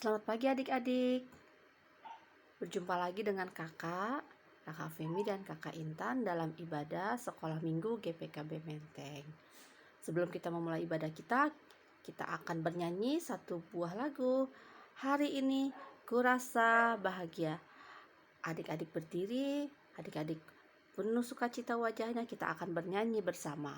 Selamat pagi adik-adik. Berjumpa lagi dengan kakak Femi dan kakak Intan dalam ibadah sekolah minggu GPKB Menteng. Sebelum kita memulai ibadah kita akan bernyanyi satu buah lagu. Hari ini kurasa bahagia. Adik-adik berdiri, adik-adik penuh sukacita wajahnya, kita akan bernyanyi bersama.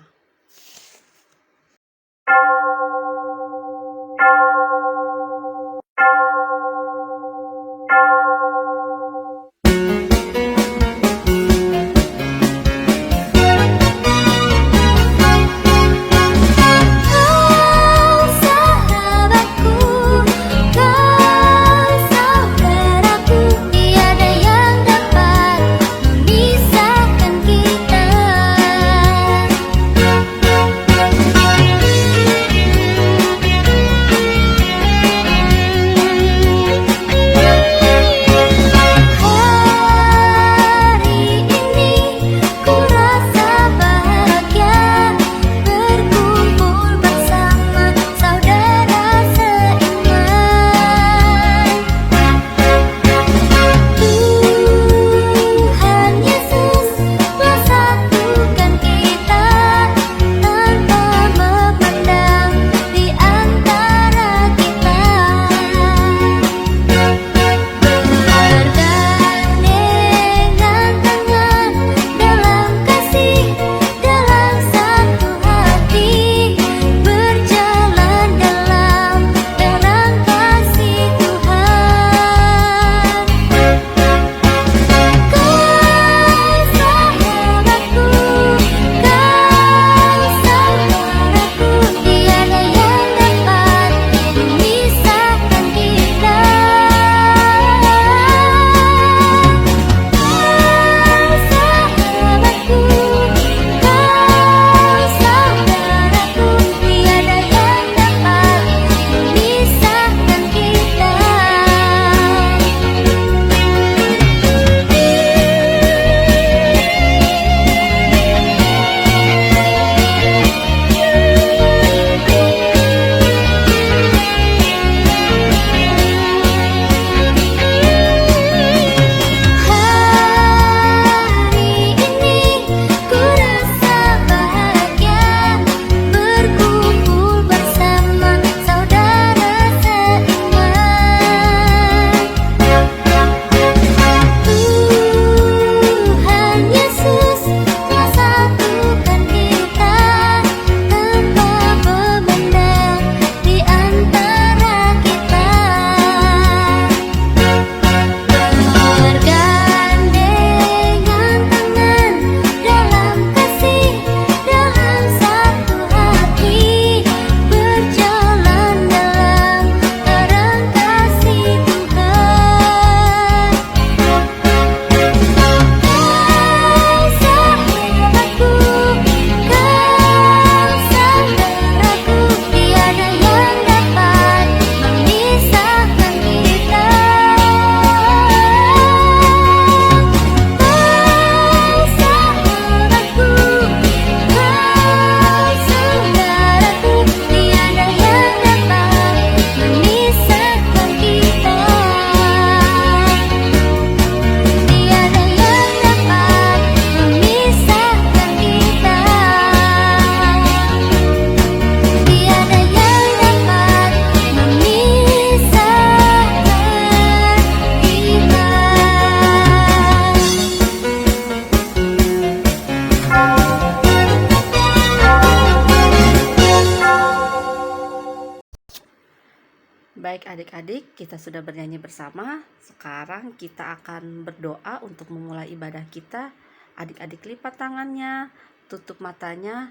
Baik adik-adik, kita sudah bernyanyi bersama. Sekarang kita akan berdoa untuk memulai ibadah kita. Adik-adik lipat tangannya, tutup matanya.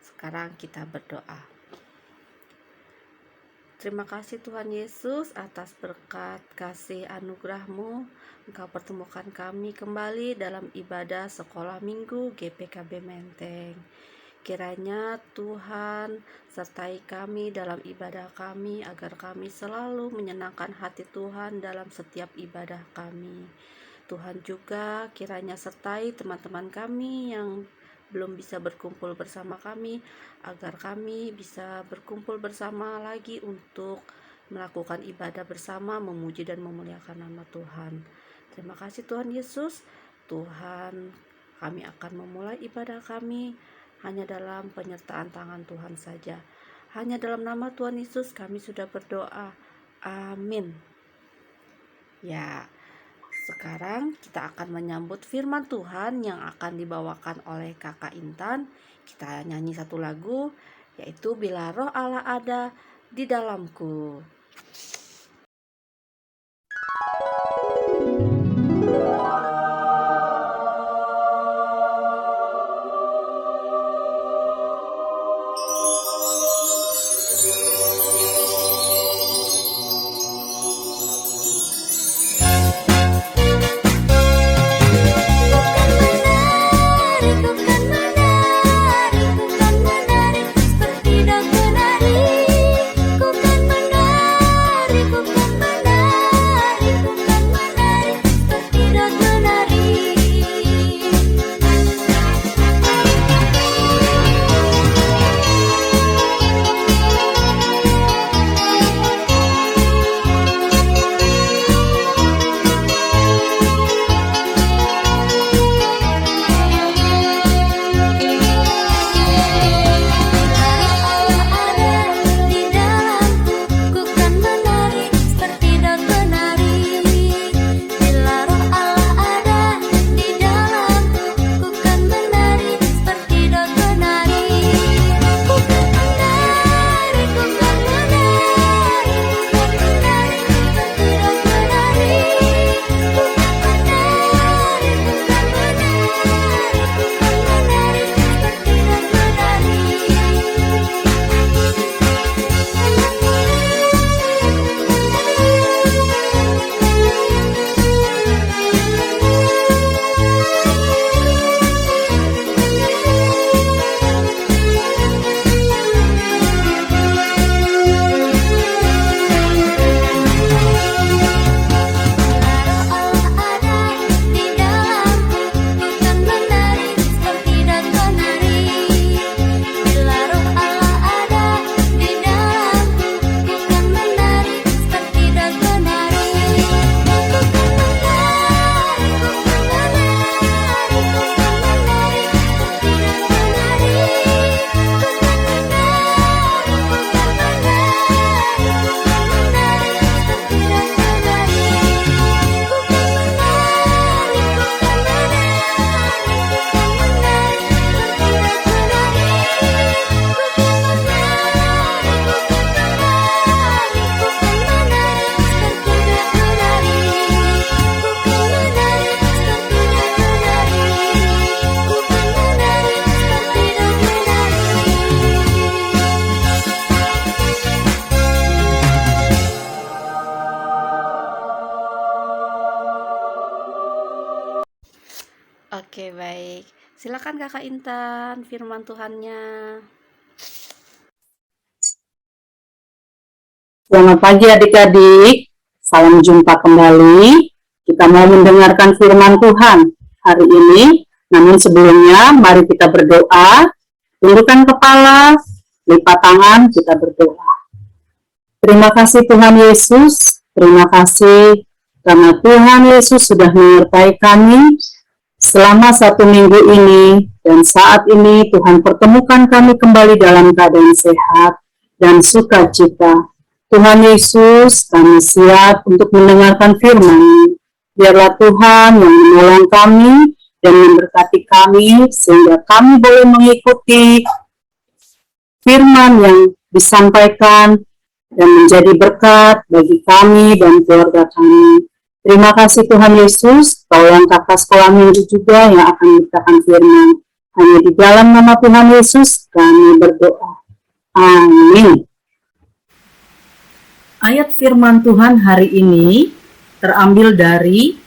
Sekarang kita berdoa. Terima kasih Tuhan Yesus atas berkat kasih anugerah-Mu. Engkau pertemukan kami kembali dalam ibadah sekolah minggu GPKB Menteng. Kiranya Tuhan sertai kami dalam ibadah kami agar kami selalu menyenangkan hati Tuhan dalam setiap ibadah kami. Tuhan juga kiranya sertai teman-teman kami yang belum bisa berkumpul bersama kami agar kami bisa berkumpul bersama lagi untuk melakukan ibadah bersama, memuji dan memuliakan nama Tuhan. Terima kasih Tuhan Yesus. Tuhan, kami akan memulai ibadah kami hanya dalam penyertaan tangan Tuhan saja. Hanya dalam nama Tuhan Yesus kami sudah berdoa. Amin. Ya, sekarang kita akan menyambut firman Tuhan yang akan dibawakan oleh Kakak Intan. Kita nyanyi satu lagu, yaitu Bila Roh Allah Ada di Dalamku. Oke, baik. Silakan Kakak Intan, firman Tuhannya. Selamat pagi adik-adik, salam jumpa kembali. Kita mau mendengarkan firman Tuhan hari ini. Namun sebelumnya, mari kita berdoa. Tundukkan kepala, lipat tangan, kita berdoa. Terima kasih Tuhan Yesus, terima kasih karena Tuhan Yesus sudah menyertai kami selama 1 minggu ini. Dan saat ini Tuhan pertemukan kami kembali dalam keadaan sehat dan sukacita. Tuhan Yesus, kami siap untuk mendengarkan firman. Biarlah Tuhan yang menolong kami dan memberkati kami, sehingga kami boleh mengikuti firman yang disampaikan dan menjadi berkat bagi kami dan keluarga kami. Terima kasih Tuhan Yesus, tolong kakak sekolah minggu juga yang akan memberitakan firman. Hanya di dalam nama Tuhan Yesus kami berdoa. Amin. Ayat firman Tuhan hari ini terambil dari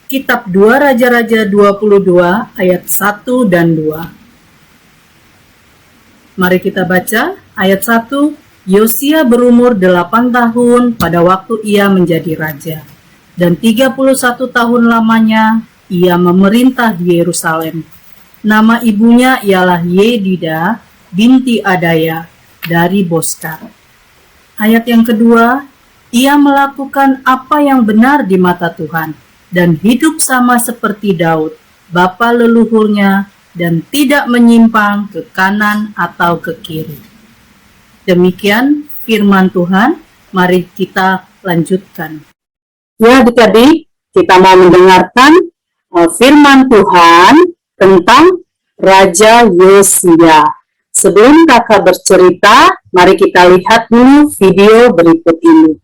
Kitab 2 Raja-Raja 22 ayat 1 dan 2. Mari kita baca ayat 1. Yosia berumur 8 tahun pada waktu ia menjadi raja, dan 31 tahun lamanya ia memerintah di Yerusalem. Nama ibunya ialah Yedida binti Adaya dari Boskar. Ayat yang kedua, ia melakukan apa yang benar di mata Tuhan dan hidup sama seperti Daud, bapa leluhurnya, dan tidak menyimpang ke kanan atau ke kiri. Demikian firman Tuhan, mari kita lanjutkan. Ya adik-adik, kita mau mendengarkan firman Tuhan tentang Raja Yosia. Sebelum kakak bercerita, mari kita lihat dulu video berikut ini.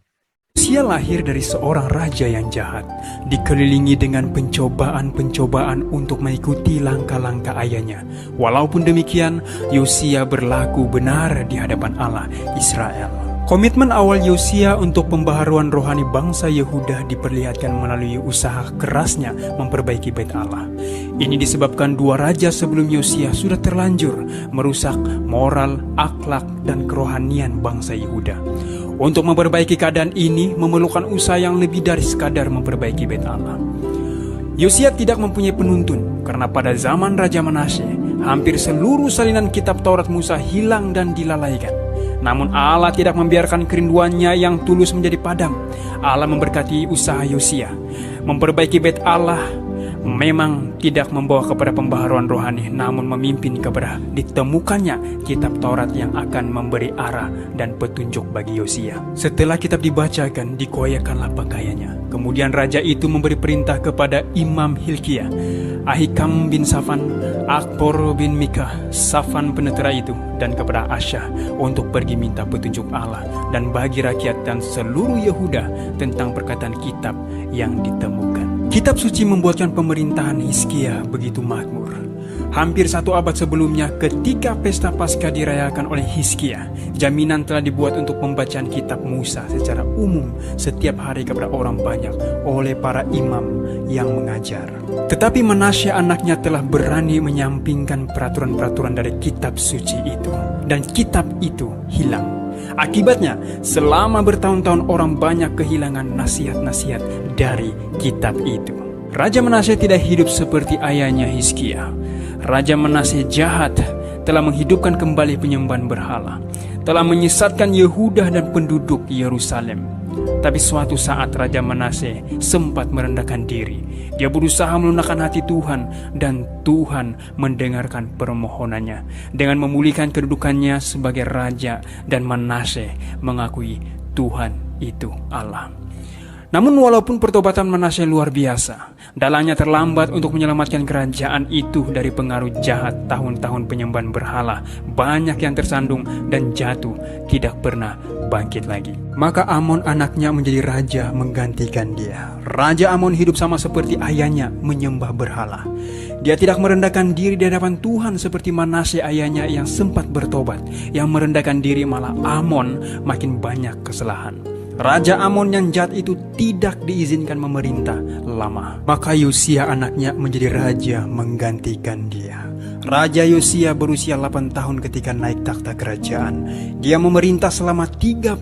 Yosia lahir dari seorang raja yang jahat, dikelilingi dengan pencobaan-pencobaan untuk mengikuti langkah-langkah ayahnya. Walaupun demikian, Yosia berlaku benar di hadapan Allah Israel. Komitmen awal Yosia untuk pembaharuan rohani bangsa Yehuda diperlihatkan melalui usaha kerasnya memperbaiki bait Allah. Ini disebabkan dua raja sebelum Yosia sudah terlanjur merusak moral, akhlak, dan kerohanian bangsa Yehuda. Untuk memperbaiki keadaan ini memerlukan usaha yang lebih dari sekadar memperbaiki bait Allah. Yosia tidak mempunyai penuntun karena pada zaman Raja Manasye hampir seluruh salinan kitab Taurat Musa hilang dan dilalaikan. Namun Allah tidak membiarkan kerinduannya yang tulus menjadi padam. Allah memberkati usaha Yosia. Memperbaiki bait Allah memang tidak membawa kepada pembaharuan rohani, namun memimpin kepada ditemukannya kitab Taurat yang akan memberi arah dan petunjuk bagi Yosia. Setelah kitab dibacakan, dikoyakkanlah pakaiannya. Kemudian raja itu memberi perintah kepada Imam Hilkiah, Ahikam bin Safan, Akbor bin Mikah, Safan penetera itu, dan kepada Asyah untuk pergi minta petunjuk Allah dan bagi rakyat dan seluruh Yehuda tentang perkataan kitab yang ditemukan. Kitab suci membuatkan pemerintahan Hizkia begitu makmur. Hampir 1 abad sebelumnya, ketika pesta Paskah dirayakan oleh Hizkia, jaminan telah dibuat untuk pembacaan kitab Musa secara umum setiap hari kepada orang banyak oleh para imam yang mengajar. Tetapi Manasye anaknya telah berani menyampingkan peraturan-peraturan dari kitab suci itu, dan kitab itu hilang. Akibatnya, selama bertahun-tahun orang banyak kehilangan nasihat-nasihat dari kitab itu. Raja Manasye tidak hidup seperti ayahnya Hizkia. Raja Manasye jahat, telah menghidupkan kembali penyembahan berhala, telah menyesatkan Yehuda dan penduduk Yerusalem. Tapi suatu saat Raja Manasye sempat merendahkan diri. Dia berusaha melunakkan hati Tuhan, dan Tuhan mendengarkan permohonannya dengan memulihkan kedudukannya sebagai raja, dan Manasye mengakui Tuhan itu Allah. Namun walaupun pertobatan Manasye luar biasa, dalangnya terlambat untuk menyelamatkan kerajaan itu dari pengaruh jahat tahun-tahun penyembahan berhala. Banyak yang tersandung dan jatuh, tidak pernah bangkit lagi. Maka Amon anaknya menjadi raja menggantikan dia. Raja Amon hidup sama seperti ayahnya, menyembah berhala. Dia tidak merendahkan diri di hadapan Tuhan seperti Manasye ayahnya yang sempat bertobat. Yang merendahkan diri malah Amon makin banyak kesalahan. Raja Amon yang jahat itu tidak diizinkan memerintah lama. Maka Yosia anaknya menjadi raja menggantikan dia. Raja Yosia berusia 8 tahun ketika naik takhta kerajaan. Dia memerintah selama 31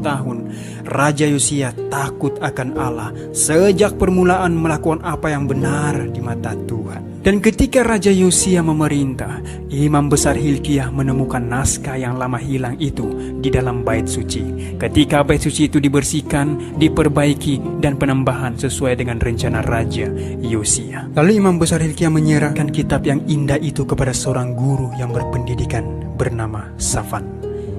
tahun. Raja Yosia takut akan Allah sejak permulaan melakukan apa yang benar di mata Tuhan. Dan ketika Raja Yosia memerintah, Imam Besar Hilkiah menemukan naskah yang lama hilang itu di dalam bait suci. Ketika bait suci itu dibersihkan, diperbaiki, dan penambahan sesuai dengan rencana Raja Yosia. Lalu Imam Besar Hilkiah menyerahkan kitab yang indah itu kepada seorang guru yang berpendidikan bernama Safan.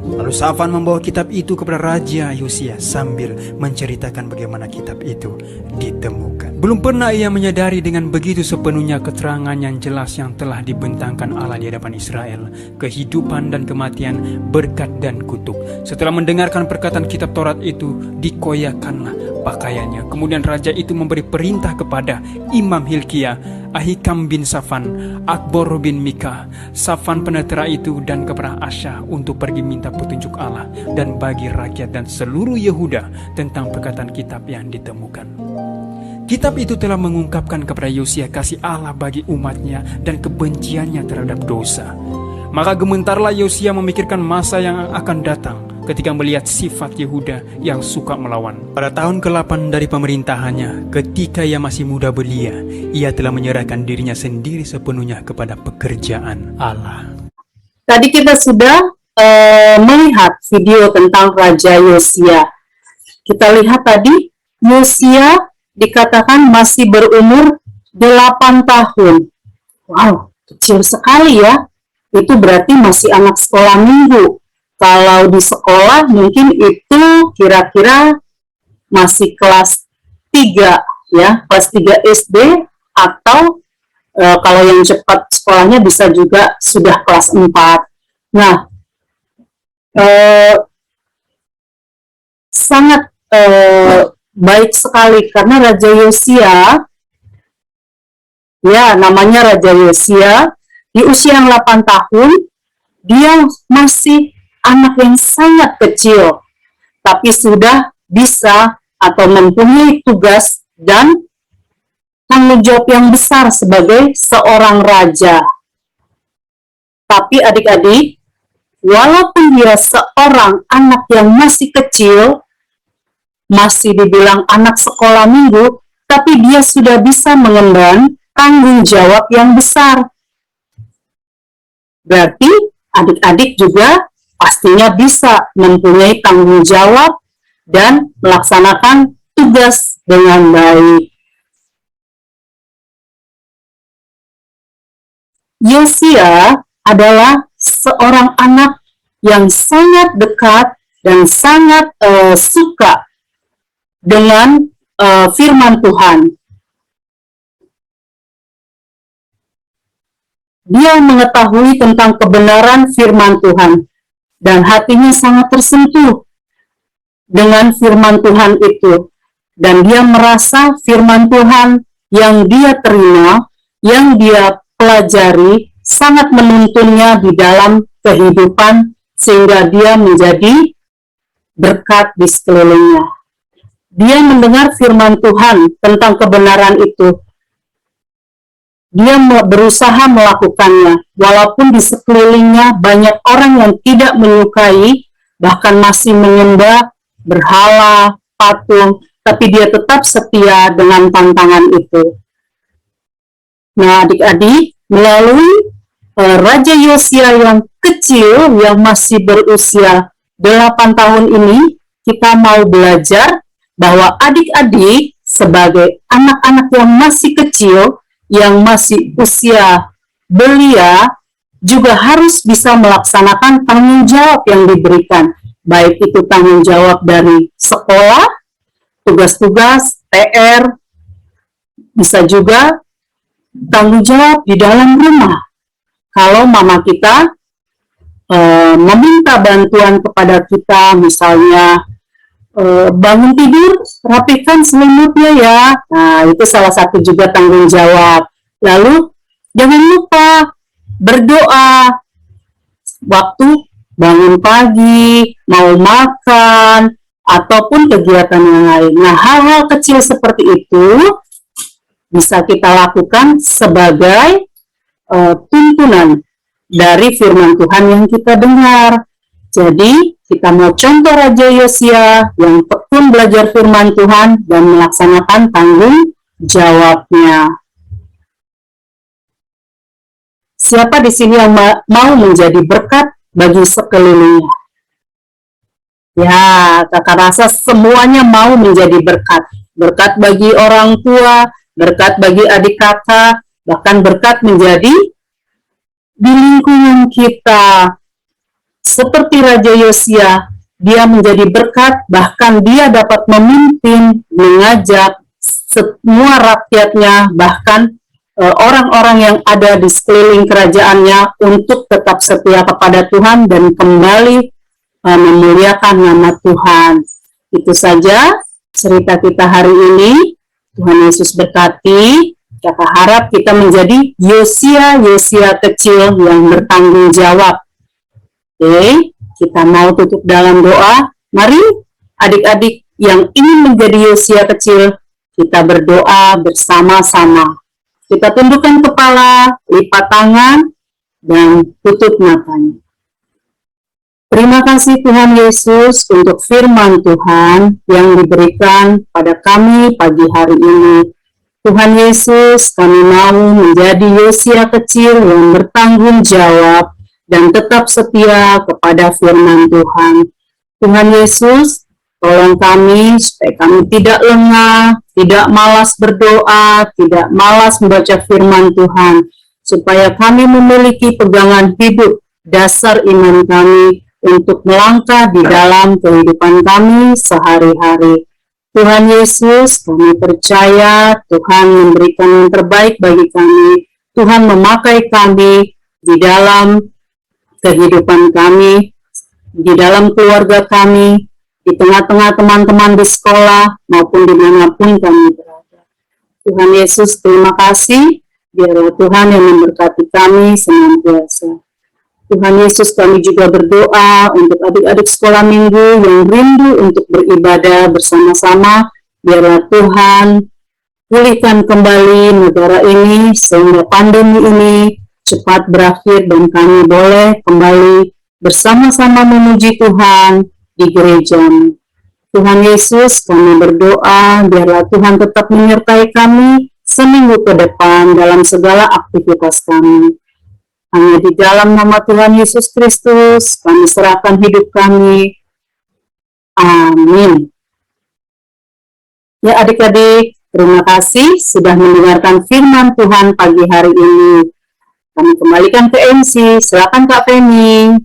Lalu Safan membawa kitab itu kepada Raja Yosia sambil menceritakan bagaimana kitab itu ditemukan. Belum pernah ia menyadari dengan begitu sepenuhnya keterangan yang jelas yang telah dibentangkan Allah di hadapan Israel, kehidupan dan kematian, berkat dan kutuk. Setelah mendengarkan perkataan kitab Taurat itu, dikoyakkanlah pakaiannya. Kemudian raja itu memberi perintah kepada Imam Hilkiah, Ahikam bin Safan, Akbor bin Mika, Safan penetera itu, dan kepada Asya untuk pergi minta petunjuk Allah dan bagi rakyat dan seluruh Yehuda tentang perkataan kitab yang ditemukan. Kitab itu telah mengungkapkan kepada Yosia kasih Allah bagi umatnya dan kebenciannya terhadap dosa. Maka gementarlah Yosia memikirkan masa yang akan datang ketika melihat sifat Yehuda yang suka melawan. Pada tahun ke-8 dari pemerintahannya, ketika ia masih muda belia, ia telah menyerahkan dirinya sendiri sepenuhnya kepada pekerjaan Allah. Tadi kita sudah melihat video tentang Raja Yosia. Kita lihat tadi, Yosia dikatakan masih berumur 8 tahun. Wow, kecil sekali ya. Itu berarti masih anak sekolah minggu. Kalau di sekolah mungkin itu kira-kira masih kelas 3 ya, kelas 3 SD, atau kalau yang cepat sekolahnya bisa juga sudah kelas 4. Nah, sangat baik sekali karena Raja Yosia, ya namanya Raja Yosia, di usia yang 8 tahun, dia masih anak yang sangat kecil, tapi sudah bisa atau mempunyai tugas dan tanggung jawab yang besar sebagai seorang raja. Tapi adik-adik, walaupun dia seorang anak yang masih kecil, masih dibilang anak sekolah minggu, tapi dia sudah bisa mengemban tanggung jawab yang besar. Berarti adik-adik juga pastinya bisa mempunyai tanggung jawab dan melaksanakan tugas dengan baik. Yosia adalah seorang anak yang sangat dekat dan sangat suka dengan firman Tuhan. Dia mengetahui tentang kebenaran firman Tuhan dan hatinya sangat tersentuh dengan firman Tuhan itu. Dan dia merasa firman Tuhan yang dia terima, yang dia pelajari, sangat menuntunnya di dalam kehidupan sehingga dia menjadi berkat di sekelilingnya. Dia mendengar firman Tuhan tentang kebenaran itu. Dia berusaha melakukannya, walaupun di sekelilingnya banyak orang yang tidak menyukai, bahkan masih menyembah berhala, patung, tapi dia tetap setia dengan tantangan itu. Nah, adik-adik, melalui Raja Yosia yang kecil, yang masih berusia 8 tahun ini, kita mau belajar bahwa adik-adik sebagai anak-anak yang masih kecil, yang masih usia belia, juga harus bisa melaksanakan tanggung jawab yang diberikan. Baik itu tanggung jawab dari sekolah, tugas-tugas, PR, bisa juga tanggung jawab di dalam rumah. Kalau mama kita meminta bantuan kepada kita, misalnya bangun tidur, rapikan selimutnya ya. Nah, itu salah satu juga tanggung jawab. Lalu, jangan lupa berdoa waktu bangun pagi, mau makan, ataupun kegiatan yang lain. Nah, hal-hal kecil seperti itu bisa kita lakukan sebagai tuntunan dari firman Tuhan yang kita dengar. Jadi, kita mau contoh Raja Yosia yang tekun belajar firman Tuhan dan melaksanakan tanggung jawabnya. Siapa di sini yang mau menjadi berkat bagi sekelilingnya? Ya, kakak rasa semuanya mau menjadi berkat. Berkat bagi orang tua, berkat bagi adik kakak, bahkan berkat menjadi di lingkungan kita. Seperti Raja Yosia, dia menjadi berkat, bahkan dia dapat memimpin, mengajak semua rakyatnya, bahkan orang-orang yang ada di sekeliling kerajaannya untuk tetap setia kepada Tuhan dan kembali memuliakan nama Tuhan. Itu saja cerita kita hari ini. Tuhan Yesus berkati. Kakak harap kita menjadi Yosia kecil yang bertanggung jawab. Oke, kita mau tutup dalam doa. Mari adik-adik yang ingin menjadi Yosia kecil, kita berdoa bersama-sama. Kita tundukkan kepala, lipat tangan, dan tutup matanya. Terima kasih Tuhan Yesus untuk firman Tuhan yang diberikan pada kami pagi hari ini. Tuhan Yesus, kami mau menjadi Yosia kecil yang bertanggung jawab dan tetap setia kepada firman Tuhan. Tuhan Yesus, tolong kami supaya kami tidak lengah, tidak malas berdoa, tidak malas membaca firman Tuhan, supaya kami memiliki pegangan hidup dasar iman kami untuk melangkah di dalam kehidupan kami sehari-hari. Tuhan Yesus, kami percaya Tuhan memberikan yang terbaik bagi kami. Tuhan memakai kami di dalam kehidupan kami, di dalam keluarga kami, di tengah-tengah teman-teman di sekolah, maupun dimanapun kami berada. Tuhan Yesus, terima kasih. Biarlah Tuhan yang memberkati kami senantiasa. Tuhan Yesus, kami juga berdoa untuk adik-adik sekolah minggu yang rindu untuk beribadah bersama-sama. Biarlah Tuhan pulihkan kembali negara ini sehingga pandemi ini cepat berakhir dan kami boleh kembali bersama-sama memuji Tuhan di gereja. Tuhan Yesus, kami berdoa biarlah Tuhan tetap menyertai kami seminggu ke depan dalam segala aktivitas kami. Hanya di dalam nama Tuhan Yesus Kristus, kami serahkan hidup kami. Amin. Ya adik-adik, terima kasih sudah mendengarkan firman Tuhan pagi hari ini. Kami kembalikan ke MC, silakan Kak Femi.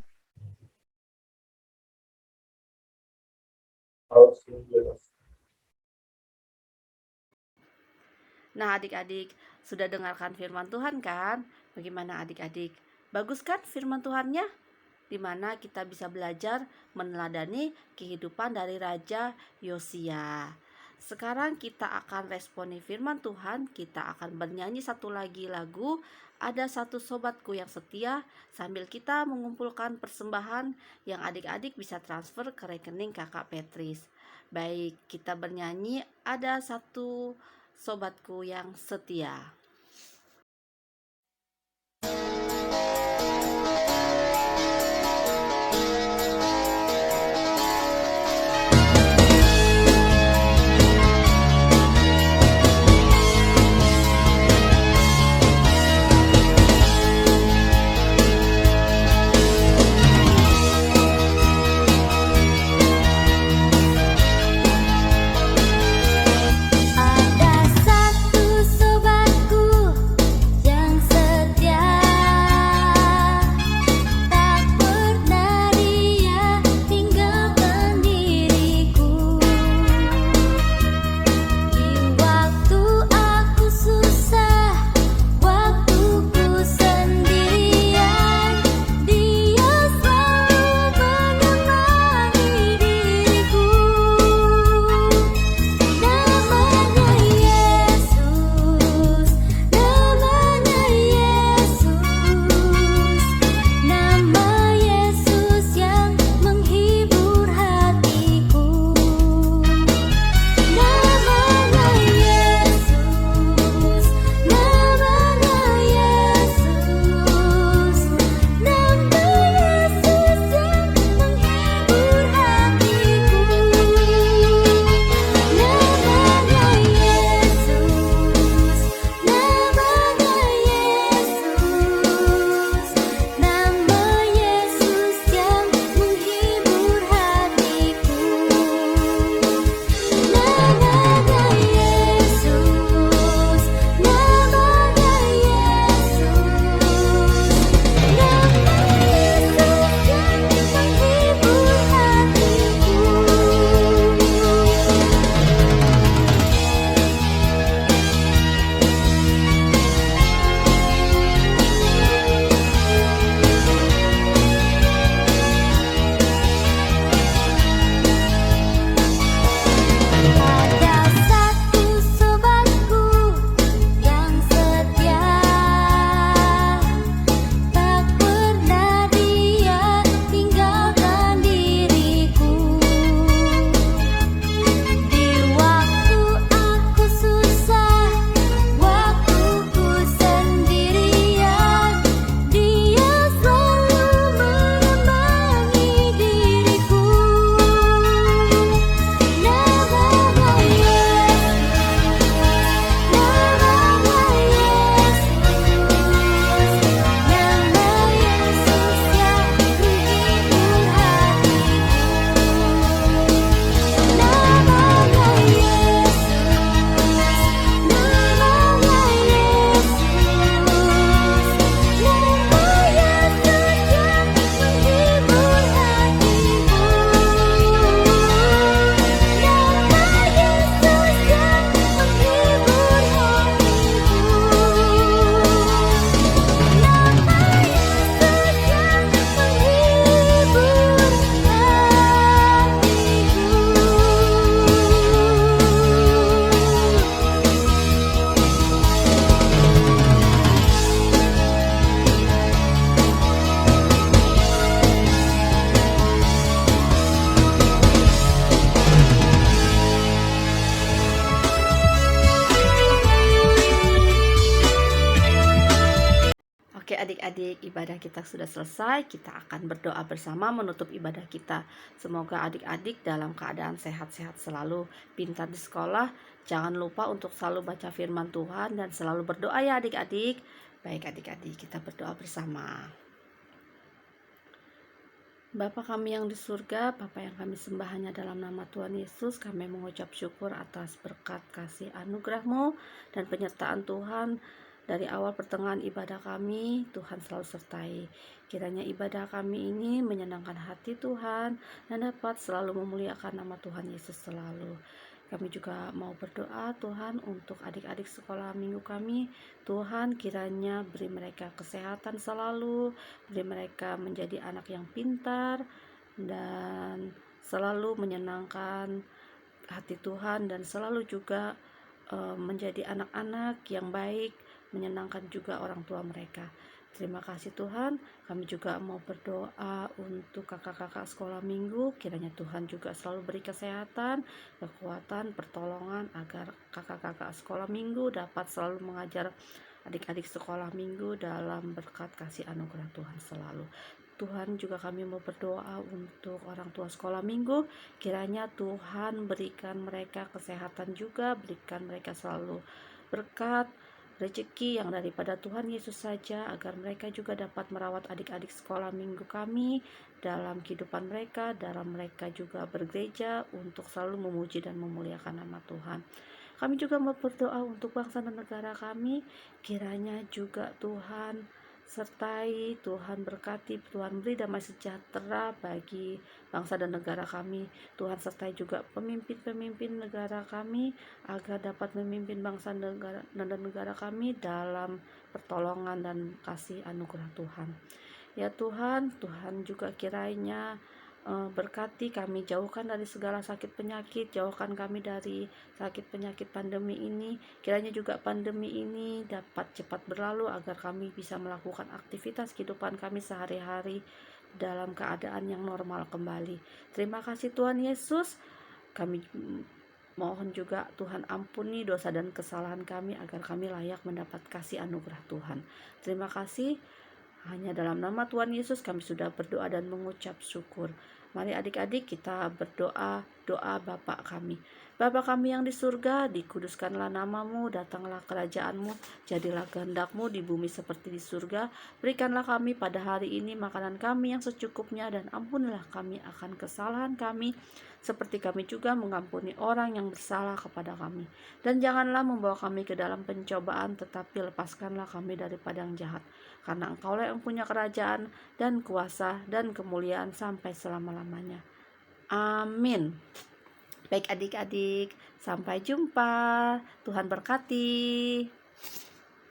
Nah, adik-adik, sudah dengarkan firman Tuhan kan? Bagaimana adik-adik? Bagus kan firman Tuhannya? Di mana kita bisa belajar meneladani kehidupan dari Raja Yosia. Sekarang kita akan responi firman Tuhan. Kita akan bernyanyi satu lagi lagu Ada Satu Sobatku Yang Setia, sambil kita mengumpulkan persembahan yang adik-adik bisa transfer ke rekening Kakak Petris. Baik, kita bernyanyi Ada Satu Sobatku Yang Setia. Ada satu sobatku Oke adik-adik, ibadah kita sudah selesai. Kita akan berdoa bersama menutup ibadah kita. Semoga adik-adik dalam keadaan sehat-sehat selalu, pintar di sekolah. Jangan lupa untuk selalu baca firman Tuhan dan selalu berdoa ya adik-adik. Baik adik-adik, kita berdoa bersama. Bapa kami yang di surga, Bapa yang kami sembah hanya dalam nama Tuhan Yesus, kami mengucap syukur atas berkat kasih anugerah-Mu dan penyertaan Tuhan. Dari awal pertengahan ibadah kami, Tuhan selalu sertai. Kiranya ibadah kami ini menyenangkan hati Tuhan dan dapat selalu memuliakan nama Tuhan Yesus selalu. Kami juga mau berdoa Tuhan untuk adik-adik sekolah minggu kami. Tuhan kiranya beri mereka kesehatan selalu, beri mereka menjadi anak yang pintar dan selalu menyenangkan hati Tuhan dan selalu juga menjadi anak-anak yang baik, menyenangkan juga orang tua mereka. Terima kasih Tuhan. Kami juga mau berdoa untuk kakak-kakak sekolah minggu. Kiranya Tuhan juga selalu beri kesehatan, kekuatan, pertolongan agar kakak-kakak sekolah minggu dapat selalu mengajar adik-adik sekolah minggu dalam berkat kasih anugerah Tuhan selalu. Tuhan juga kami mau berdoa untuk orang tua sekolah minggu. Kiranya Tuhan berikan mereka kesehatan juga, berikan mereka selalu berkat, rezeki yang daripada Tuhan Yesus saja, agar mereka juga dapat merawat adik-adik sekolah minggu kami dalam kehidupan mereka, dalam mereka juga bergereja untuk selalu memuji dan memuliakan nama Tuhan. Kami juga mau berdoa untuk bangsa dan negara kami. Kiranya juga Tuhan sertai, Tuhan berkati, Tuhan beri damai sejahtera bagi bangsa dan negara kami. Tuhan sertai juga pemimpin-pemimpin negara kami agar dapat memimpin bangsa dan negara kami dalam pertolongan dan kasih anugerah Tuhan. Ya Tuhan, Tuhan juga kiranya berkati kami, jauhkan dari segala sakit penyakit, jauhkan kami dari sakit penyakit pandemi ini. Kiranya juga pandemi ini dapat cepat berlalu agar kami bisa melakukan aktivitas kehidupan kami sehari-hari dalam keadaan yang normal kembali. Terima kasih Tuhan Yesus. Kami mohon juga Tuhan ampuni dosa dan kesalahan kami agar kami layak mendapat kasih anugerah Tuhan. Terima kasih. Hanya dalam nama Tuhan Yesus kami sudah berdoa dan mengucap syukur. Mari adik-adik kita berdoa, doa Bapa kami. Bapa kami yang di surga, dikuduskanlah namamu, datanglah kerajaanmu, jadilah kehendakmu di bumi seperti di surga. Berikanlah kami pada hari ini makanan kami yang secukupnya, dan ampunilah kami akan kesalahan kami, seperti kami juga mengampuni orang yang bersalah kepada kami. Dan janganlah membawa kami ke dalam pencobaan, tetapi lepaskanlah kami daripada yang jahat. Karena Engkaulah yang punya kerajaan dan kuasa dan kemuliaan sampai selama-lamanya. Amin. Baik adik-adik, sampai jumpa. Tuhan berkati.